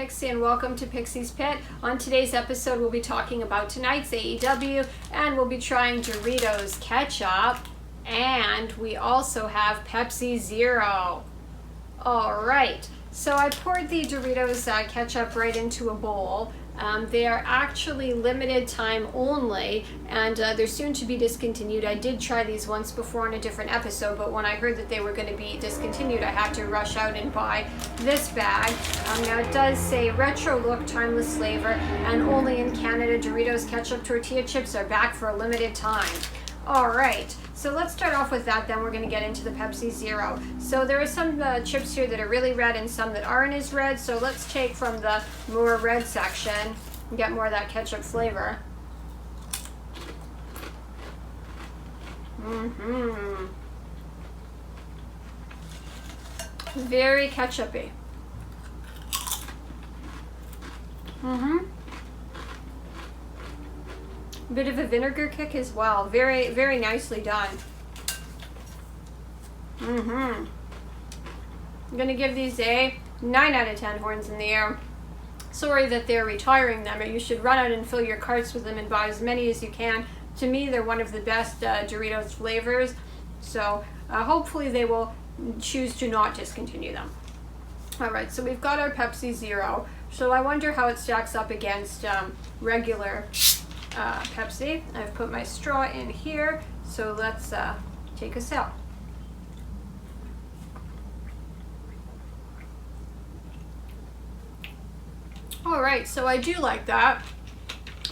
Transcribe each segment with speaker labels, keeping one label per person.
Speaker 1: Pixie and welcome to Pixie's Pit. On today's episode we'll be talking about tonight's AEW and we'll be trying Doritos Ketchup and we also have Pepsi Zero. Alright, so I poured the Doritos Ketchup right into a bowl. They are actually limited time only and they're soon to be discontinued. I did try these once before in a different episode, but when I heard that they were going to be discontinued, I had to rush out and buy this bag. Now it does say retro look, timeless flavor, and only in Canada Doritos Ketchup tortilla chips are back for a limited time. Alright, so let's start off with that, then we're going to get into the Pepsi Zero. So there are some chips here that are really red and some that aren't as red, so let's take from the more red section and get more of that ketchup flavor. Very ketchup-y. Bit of a vinegar kick as well. Very, very nicely done. I'm gonna give these a 9 out of 10 horns in the air. Sorry that they're retiring them. You should run out and fill your carts with them and buy as many as you can. To me, they're one of the best Doritos flavors. So hopefully they will choose to not discontinue them. Alright, so we've got our Pepsi Zero. So I wonder how it stacks up against regular Pepsi. I've put my straw in here, so let's take a sip. Alright, so I do like that.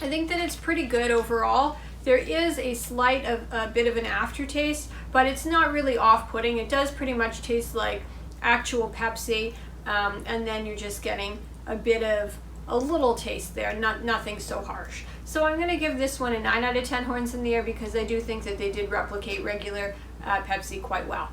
Speaker 1: I think that it's pretty good overall. There is a slight of a bit of an aftertaste, but it's not really off-putting. It does pretty much taste like actual Pepsi, and then you're just getting a bit of a little taste there, nothing so harsh. So I'm going to give this one a 9 out of 10 horns in the air because I do think that they did replicate regular Pepsi quite well.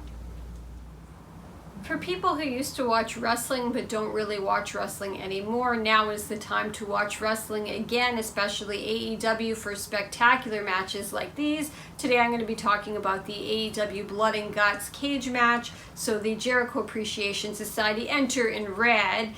Speaker 1: For people who used to watch wrestling but don't really watch wrestling anymore, now is the time to watch wrestling again, especially AEW for spectacular matches like these. Today I'm going to be talking about the AEW Blood and Guts cage match. So the Jericho Appreciation Society enter in red.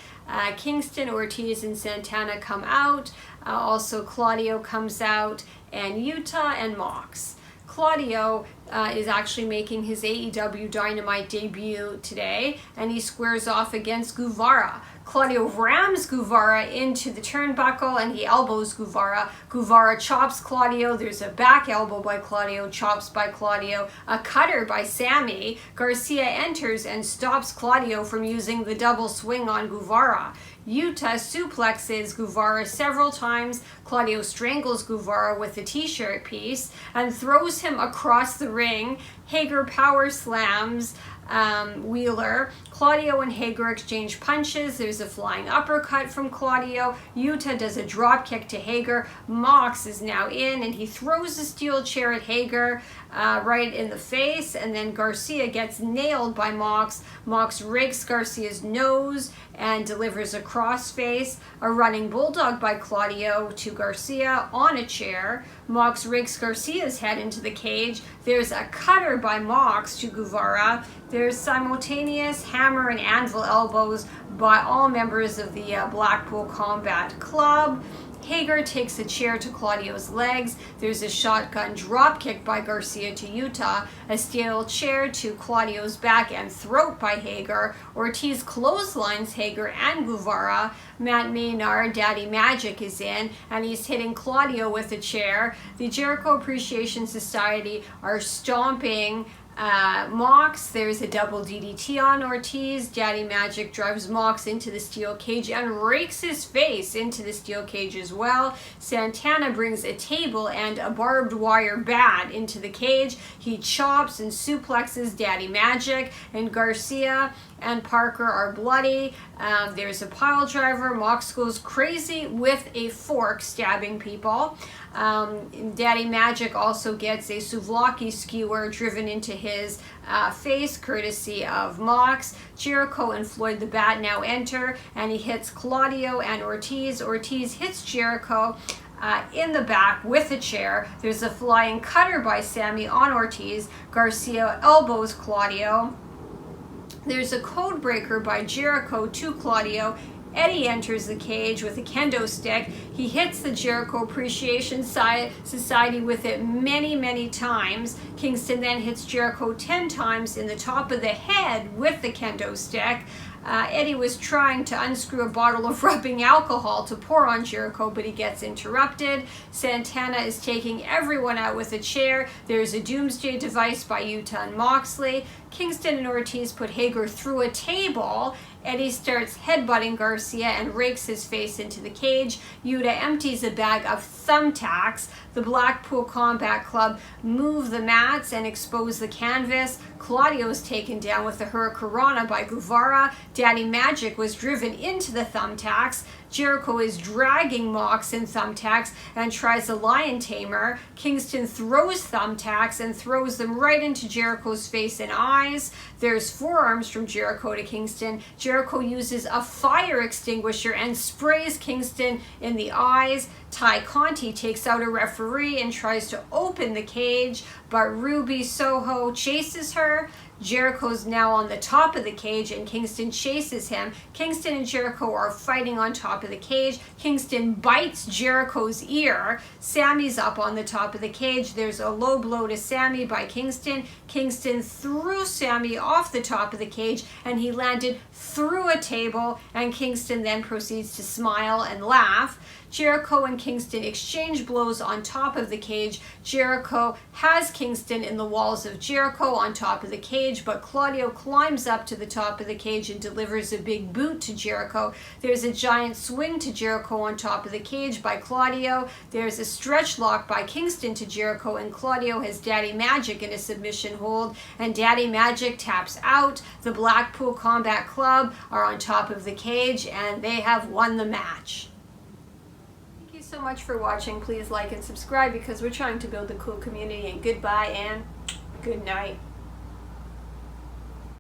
Speaker 1: Kingston, Ortiz, and Santana come out. Also Claudio comes out, and Utah and Mox. Claudio is actually making his AEW Dynamite debut today, and he squares off against Guevara. Claudio rams Guevara into the turnbuckle and he elbows Guevara. Guevara chops Claudio. There's a back elbow by Claudio, chops by Claudio, a cutter by Sammy. Garcia enters and stops Claudio from using the double swing on Guevara. Utah suplexes Guevara several times. Claudio strangles Guevara with a t-shirt piece and throws him across the ring. Hager power slams Wheeler. Claudio and Hager exchange punches. There's a flying uppercut from Claudio. Utah does a drop kick to Hager. Mox is now in and he throws a steel chair at Hager right in the face, and then Garcia gets nailed by Mox. Mox rakes Garcia's nose and delivers a crossface. A running bulldog by Claudio to Garcia on a chair. Mox rakes Garcia's head into the cage. There's a cutter by Mox to Guevara. There's simultaneous hammer and anvil elbows by all members of the Blackpool Combat Club. Hager takes a chair to Claudio's legs. There's a shotgun drop kick by Garcia to Utah. A steel chair to Claudio's back and throat by Hager. Ortiz clotheslines Hager and Guevara. Matt Maynard, Daddy Magic, is in and he's hitting Claudio with a chair. The Jericho Appreciation Society are stomping Mox. There's a double DDT on Ortiz. Daddy Magic drives Mox into the steel cage and rakes his face into the steel cage as well. Santana brings a table and a barbed wire bat into the cage. He chops and suplexes Daddy Magic, and Garcia and Parker are bloody. There's a pile driver. Mox goes crazy with a fork, stabbing people. Daddy Magic also gets a souvlaki skewer driven into his face, courtesy of Mox. Jericho and Floyd the Bat now enter, and he hits Claudio and Ortiz. Ortiz hits Jericho in the back with a chair. There's a flying cutter by Sammy on Ortiz. Garcia elbows Claudio. There's a code breaker by Jericho to Claudio, Eddie enters the cage with a kendo stick. He hits the Jericho Appreciation Society with it many times. Kingston then hits Jericho 10 times in the top of the head with the kendo stick. Eddie was trying to unscrew a bottle of rubbing alcohol to pour on Jericho, but he gets interrupted. Santana is taking everyone out with a chair. There's a doomsday device by Utah and Moxley. Kingston and Ortiz put Hager through a table. Eddie starts headbutting Garcia and rakes his face into the cage. Yuta empties a bag of thumbtacks. The Blackpool Combat Club move the mats and expose the canvas. Claudio is taken down with the Hurricanrana by Guevara. Daddy Magic was driven into the thumbtacks. Jericho is dragging Mox in thumbtacks and tries a lion tamer. Kingston throws thumbtacks and throws them right into Jericho's face and eyes. There's forearms from Jericho to Kingston. Jericho uses a fire extinguisher and sprays Kingston in the eyes. Ty Conti takes out a referee and tries to open the cage, but Ruby Soho chases her. Jericho's now on the top of the cage and Kingston chases him. Kingston and Jericho are fighting on top of the cage. Kingston bites Jericho's ear. Sammy's up on the top of the cage. There's a low blow to Sammy by Kingston. Kingston threw Sammy off the top of the cage and he landed through a table, and Kingston then proceeds to smile and laugh. Jericho and Kingston exchange blows on top of the cage. Jericho has Kingston in the walls of Jericho on top of the cage, but Claudio climbs up to the top of the cage and delivers a big boot to Jericho. There's a giant swing to Jericho on top of the cage by Claudio. There's a stretch lock by Kingston to Jericho, and Claudio has Daddy Magic in a submission hold, and Daddy Magic taps out. The Blackpool Combat Club are on top of the cage, and they have won the match. Thank you so much for watching. Please like and subscribe because we're trying to build a cool community, and goodbye and good night.